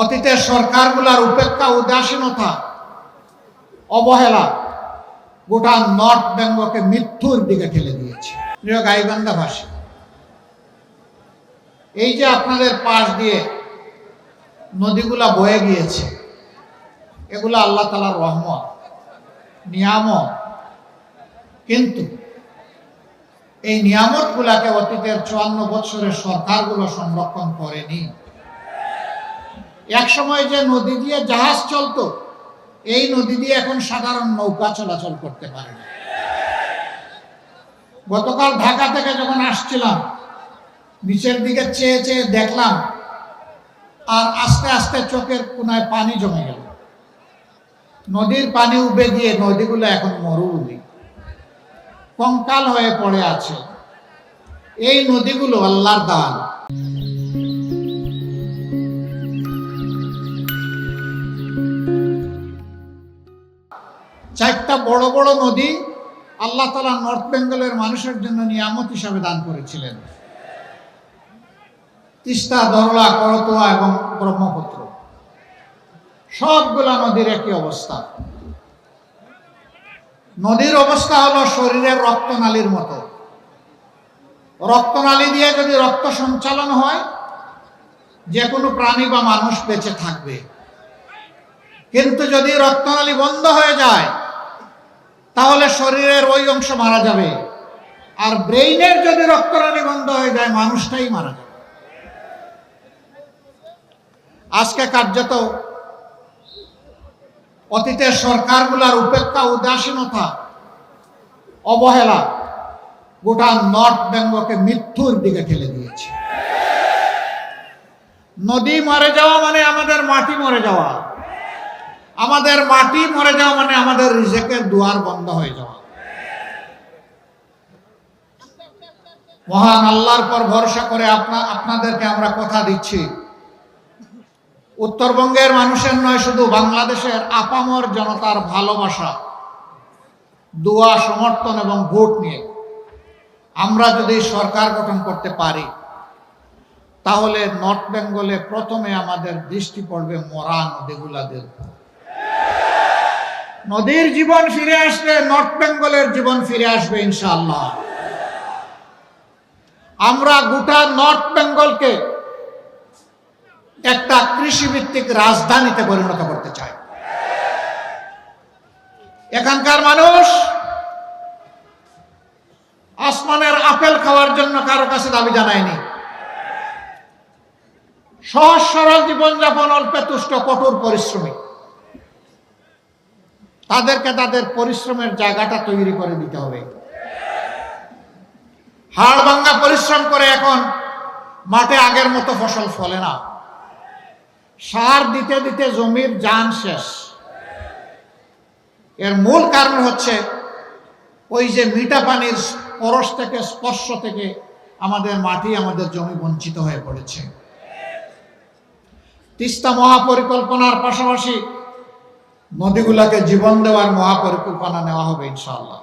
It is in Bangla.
অতীতের সরকারগুলোর উপেক্ষা, উদাসীনতা, অবহেলা গোটা নর্থ বেঙ্গলকে মৃত্যুর দিকে ঠেলে দিয়েছে। প্রিয় গাইবান্ধাবাসী, এই যে আপনাদের পাশ দিয়ে নদীগুলা বয়ে গিয়েছে, এগুলো আল্লাহ তাআলার রহমত, নিয়ামত। কিন্তু এই নিয়ামত গুলাকে অতীতের 54 বছরের সরকারগুলো সংরক্ষণ করেনি। এক সময় যে নদী দিয়ে জাহাজ চলতো, এই নদী দিয়ে এখন সাধারণ নৌকা চলাচল করতে পারে না। গতকাল ঢাকা থেকে যখন আসছিলাম, নিচের দিকে চেয়ে চেয়ে দেখলাম, আর আস্তে আস্তে চোখের কোনায় পানি জমে গেল। নদীর পানি উবে গিয়ে নদীগুলো এখন মরুভূমি, কঙ্কাল হয়ে পড়ে আছে। এই নদীগুলো আল্লাহর দান। চারটা বড় বড় নদী আল্লাহ তাআলা নর্থ বেঙ্গলের মানুষের জন্য নিয়ামত হিসাবে দান করেছিলেন। তিস্তা, ধরলা, করতোয়া এবং ব্রহ্মপুত্র, সবগুলা নদীর একই অবস্থা। নদীর অবস্থা হলো শরীরের রক্তনালীর মতো। রক্তনালী দিয়ে যদি রক্ত সঞ্চালন হয়, যে কোনো প্রাণী বা মানুষ বেঁচে থাকবে। কিন্তু যদি রক্তনালী বন্ধ হয়ে যায়, তাহলে শরীরের ওই অংশ মারা যাবে। আর ব্রেইনের যদি রক্তনালী বন্ধ হয়ে যায়, মানুষটাই মারা যাবে। আজকে কার্যত অতীতের সরকারগুলোর উপেক্ষা, উদাসীনতা, অবহেলা গোটা নর্থ বেঙ্গলকে মৃত্যুর দিকে ঠেলে দিয়েছে। নদী মরে যাওয়া মানে আমাদের মাটি মরে যাওয়া, আমাদের মাটি মরে যাওয়া মানে আমাদের রিজেকের দুয়ার বন্ধ হয়ে যাওয়া। মহান আল্লাহর পর ভরসা করে আপনাদেরকে আমরা কথা দিচ্ছি, উত্তরবঙ্গের মানুষের নয়, শুধু বাংলাদেশের আপামর জনতার ভালোবাসা, দোয়া, সমর্থন এবং ভোট নিয়ে আমরা যদি সরকার গঠন করতে পারি, তাহলে নর্থ বেঙ্গলে প্রথমে আমাদের দৃষ্টি পড়বে মরা নদীগুলাদের। নদীর জীবন ফিরে আসবে, নর্থ বেঙ্গলের জীবন ফিরে আসবে ইনশাআল্লাহ। আমরা গোটা নর্থ বেঙ্গলকে একটা কৃষিভিত্তিক রাজধানীতে পরিণত করতে চাই। এখানকার মানুষ আসমানের আপেল খাওয়ার জন্য কারো কাছে দাবি জানায়নি। সহজ সরল জীবনযাপন, অল্পে তুষ্ট, কঠোর পরিশ্রমী। তাদেরকে তাদের পরিশ্রমের জায়গাটা তৈরি করে দিতে হবে। হাড় ভাঙা পরিশ্রম করে এখন মাঠে আগের মতো ফসল ফলে না। সার দিতে দিতে জমির জান শেষ। এর মূল কারণ হচ্ছে ওই যে মিঠা পানির পরশ থেকে, স্পর্শ থেকে আমাদের মাটি, আমাদের জমি বঞ্চিত হয়ে পড়েছে। তিস্তা মহাপরিকল্পনার পাশাপাশি নদীগুলাকে জীবন দেওয়ার মহাপরিকল্পনা নেওয়া হবে ইনশাআল্লাহ।